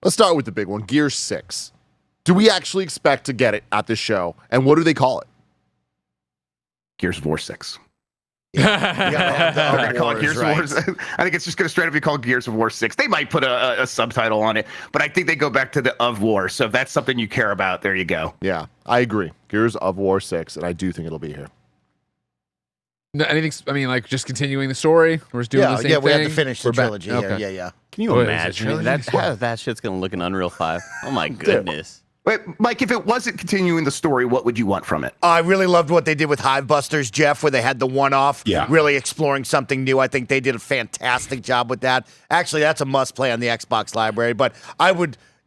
Let's start with the big one, Gears 6. Do we actually expect to get it at this show? And what do they call it? Gears of War 6. Yeah. They're going to call it Gears of War 6. I think it's just going to straight up be called Gears of War 6. They might put a subtitle on it, but I think they go back to the of War. So if that's something you care about, there you go. Yeah, I agree. Gears of War 6, and I do think it'll be here. No, anything? I mean, like just continuing the story. We're just doing the same thing. Yeah, we had to finish the trilogy. Okay. Yeah. Can you What is it, imagine trilogy? how that shit's gonna look in Unreal 5? Oh my goodness. Wait, Mike, if it wasn't continuing the story, what would you want from it? I really loved what they did with Hivebusters, Jeff, where they had the one-off, really exploring something new. I think they did a fantastic job with that. Actually, that's a must-play on the Xbox library. But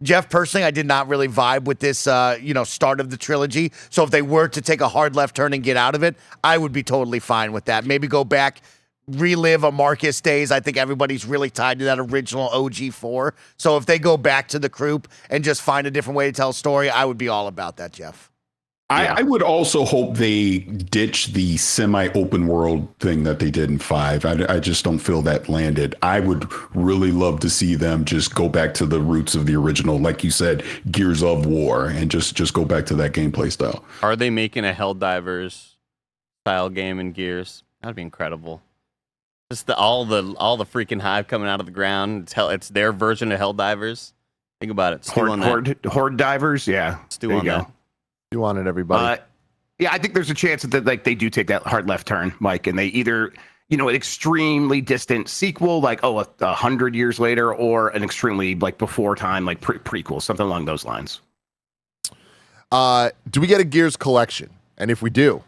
Jeff, personally, I did not really vibe with this, start of the trilogy. So if they were to take a hard left turn and get out of it, I would be totally fine with that. Maybe go back, relive a Marcus days. I think everybody's really tied to that original OG4. So if they go back to the group and just find a different way to tell a story, I would be all about that, Jeff. I would also hope they ditch the semi-open world thing that they did in 5. I just don't feel that landed. I would really love to see them just go back to the roots of the original, like you said, Gears of War, and just go back to that gameplay style. Are they making a Helldivers style game in Gears? That'd be incredible. Just all the freaking hive coming out of the ground. It's their version of Helldivers. Think about it. Stew on that. Horde divers, yeah. Stew on that. You want it, everybody. Yeah, I think there's a chance that they do take that hard left turn, Mike, and they either, an extremely distant sequel, like 100 years later, or an extremely before time, prequel, something along those lines. Do we get a Gears collection? And if we do,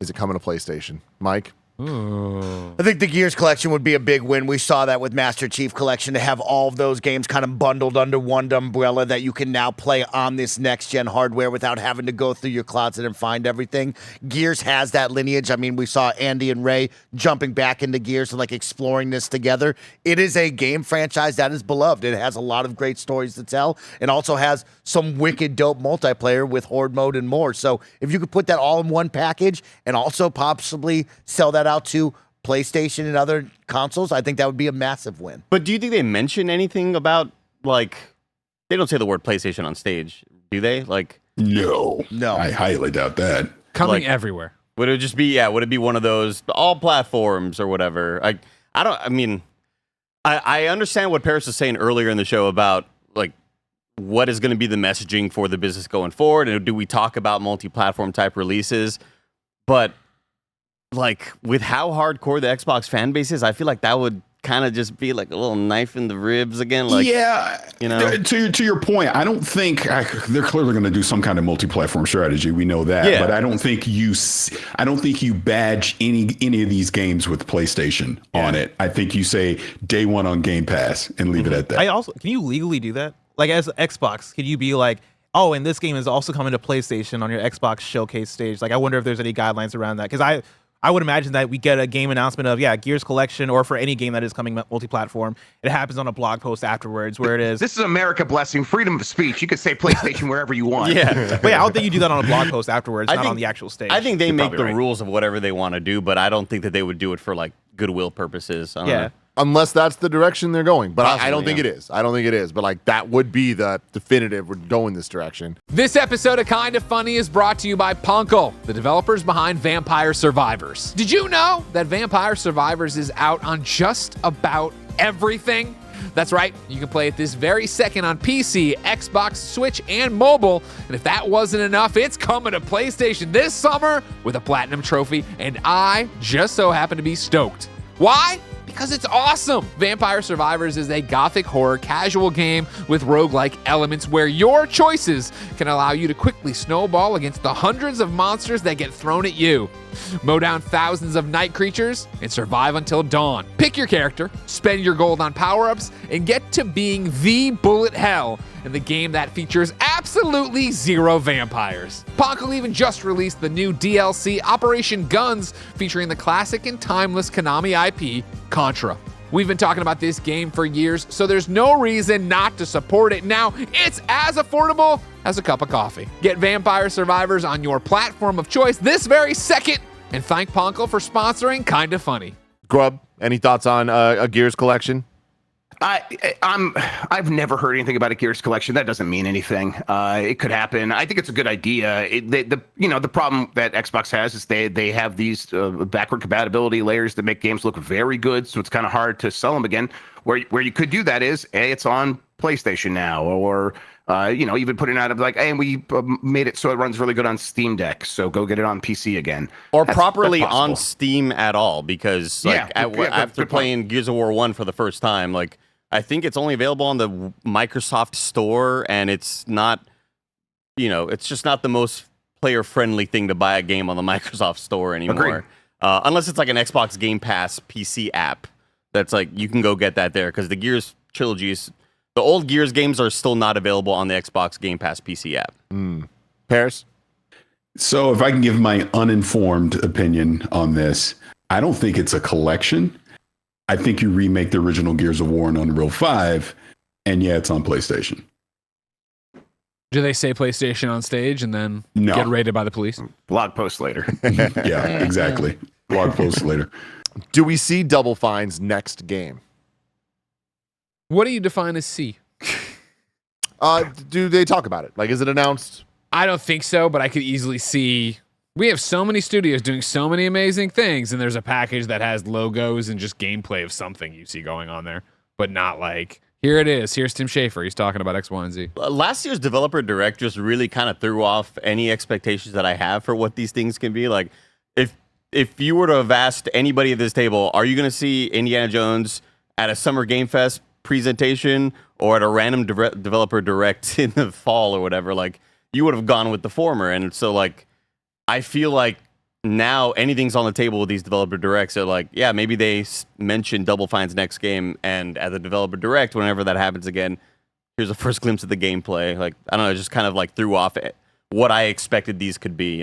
is it coming to PlayStation? Mike? I think the Gears collection would be a big win. We saw that with Master Chief Collection, to have all of those games kind of bundled under one umbrella that you can now play on this next-gen hardware without having to go through your closet and find everything. Gears has that lineage. I mean, we saw Andy and Ray jumping back into Gears and exploring this together. It is a game franchise that is beloved. It has a lot of great stories to tell and also has some wicked dope multiplayer with Horde mode and more. So if you could put that all in one package and also possibly sell that out to PlayStation and other consoles, I think that would be a massive win. But do you think they mention anything about, they don't say the word PlayStation on stage, do they? No. No. I highly doubt that. Coming everywhere. Would it just be, would it be one of those all platforms or whatever? I understand what Paris was saying earlier in the show about, what is going to be the messaging for the business going forward? And do we talk about multi-platform type releases? But with how hardcore the Xbox fan base is, I feel like that would kind of just be like a little knife in the ribs again. To your point, I don't think they're clearly going to do some kind of multi-platform strategy. We know that, but I don't think you badge any of these games with PlayStation on it. I think you say day one on Game Pass and leave it at that. Can you legally do that? As Xbox, could you be and this game is also coming to PlayStation on your Xbox showcase stage? I wonder if there's any guidelines around that, because I would imagine that we get a game announcement of Gears Collection, or for any game that is coming multi-platform, it happens on a blog post afterwards where it is. This is America blessing freedom of speech. You can say PlayStation wherever you want. But I don't think you do that on a blog post afterwards, not on the actual stage. I think they make the rules of whatever they want to do, but I don't think that they would do it for goodwill purposes. I don't know. Unless that's the direction they're going. But I don't think it is. I don't think it is. But that would be the definitive, we're going this direction. This episode of Kinda Funny is brought to you by Punkle, the developers behind Vampire Survivors. Did you know that Vampire Survivors is out on just about everything? That's right, you can play it this very second on PC, Xbox, Switch, and mobile. And if that wasn't enough, it's coming to PlayStation this summer with a Platinum Trophy, and I just so happen to be stoked. Why? Because it's awesome! Vampire Survivors is a gothic horror casual game with roguelike elements where your choices can allow you to quickly snowball against the hundreds of monsters that get thrown at you. Mow down thousands of night creatures and survive until dawn. Pick your character, spend your gold on power-ups, and get to being the bullet hell in the game that features absolutely zero vampires. Punkle even just released the new DLC Operation Guns, featuring the classic and timeless Konami IP, Contra. We've been talking about this game for years, so there's no reason not to support it now. It's as affordable as a cup of coffee. Get Vampire Survivors on your platform of choice this very second, and thank Punkle for sponsoring Kinda Funny. Grub, any thoughts on a Gears collection? I've never heard anything about a Gears collection. That doesn't mean anything. It could happen. I think it's a good idea. The problem that Xbox has is they have these backward compatibility layers that make games look very good. So it's kind of hard to sell them again. Where you could do that is, hey, it's on PlayStation now, or even putting out of like, hey, we made it so it runs really good on Steam Deck. So go get it on PC again, or that's properly possible. on Steam at all. Because after playing Gears of War 1 for the first time, like I think it's only available on the Microsoft Store, and it's not, it's just not the most player-friendly thing to buy a game on the Microsoft Store anymore. Unless it's like an Xbox Game Pass PC app. That's like, you can go get that there, because the Gears trilogies, the old Gears games are still not available on the Xbox Game Pass PC app. Paris? So if I can give my uninformed opinion on this, I don't think it's a collection. I think you remake the original Gears of War in Unreal 5, and yeah, it's on PlayStation. Do they say PlayStation on stage and then No. get raided by the police? Blog post later. Yeah, exactly. Blog post later. Do we see Double Fine's next game? What do you define as C? Do they talk about it? Like, is it announced? I don't think so, but I could easily see. We have so many studios doing so many amazing things, and there's a package that has logos and just gameplay of something you see going on there, but not like, here it is. Here's Tim Schafer. He's talking about X, Y, and Z. Last year's Developer Direct just really kind of threw off any expectations that I have for what these things can be. Like, if you were to have asked anybody at this table, are you going to see Indiana Jones at a Summer Game Fest presentation or at a random Developer Direct in the fall or whatever, like, you would have gone with the former. And so, like, I feel like now anything's on the table with these Developer Directs. So, like, yeah, maybe they mention Double Fine's next game, and at the Developer Direct, whenever that happens again, here's a first glimpse of the gameplay. Like, I don't know, it just kind of, like, threw off what I expected these could be,